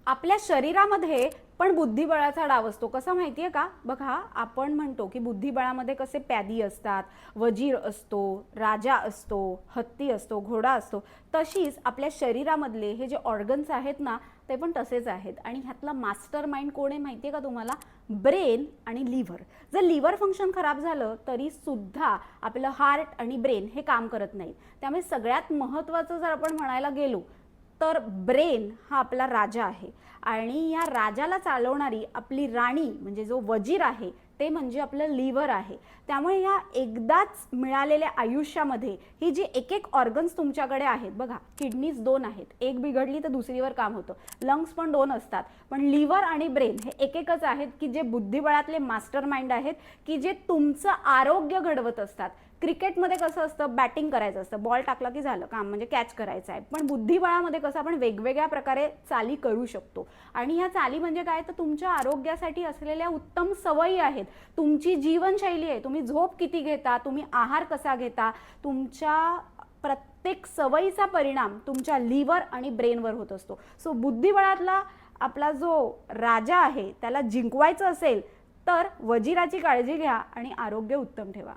आपल्या शरीरामध्ये पण बुद्धिबळाचा डाव असतो. कसा माहितीये का? बघा, आपण म्हणतो की बुद्धिबळामध्ये कसे प्यादी असतात, वजीर असतो, राजा असतो, हत्ती असतो, घोडा असतो, तशीच आपल्या शरीरामधले हे जे ऑर्गन्स आहेत ना, ते पण तसेच आहेत. आणि ह्यातला मास्टर माइंड कोण आहे माहितीये का तुम्हाला? ब्रेन आणि लिव्हर. जर लिव्हर फंक्शन खराब झालं तरी सुद्धा आपलं हार्ट आणि ब्रेन हे काम करत नाही. त्यामुळे सगळ्यात महत्त्वाचं जर आपण म्हणायला गेलो तर ब्रेन हा आपला राजा आहे आणि या राजाला चालवणारी आपली राणी म्हणजे जो वजीर आहे ते म्हणजे आपलं लिव्हर आहे. त्यामुळे या एकदाच मिळालेल्या आयुष्यामध्ये ही जी एक एक ऑर्गन्स तुमच्याकडे आहेत, बघा किडनीज 2 आहेत, एक बिघडली तर दुसरीवर काम होतं, लंग्स पण 2 असतात, पण लिव्हर आणि ब्रेन हे एक एकच आहेत की जे बुद्धिबळातले मास्टर माइंड आहेत की जे तुमचं आरोग्य घडवत असतात. क्रिकेटमध्ये कसं असतं, बॅटिंग करायचं असतं, बॉल टाकला की झालं काम, म्हणजे कॅच करायचं आहे. पण बुद्धिबळामध्ये कसं आपण वेगवेगळ्या प्रकारे चाली करू शकतो. आणि ह्या चाली म्हणजे काय, तर तुमच्या आरोग्यासाठी असलेल्या उत्तम सवयी आहेत, तुमची जीवनशैली आहे, तुम्ही झोप किती घेता, तुम्ही आहार कसा घेता, तुमच्या प्रत्येक सवयीचा परिणाम तुमच्या लिव्हर आणि ब्रेनवर होत असतो. सो बुद्धिबळातला आपला जो राजा आहे त्याला जिंकवायचं असेल तर वजीराची काळजी घ्या आणि आरोग्य उत्तम ठेवा.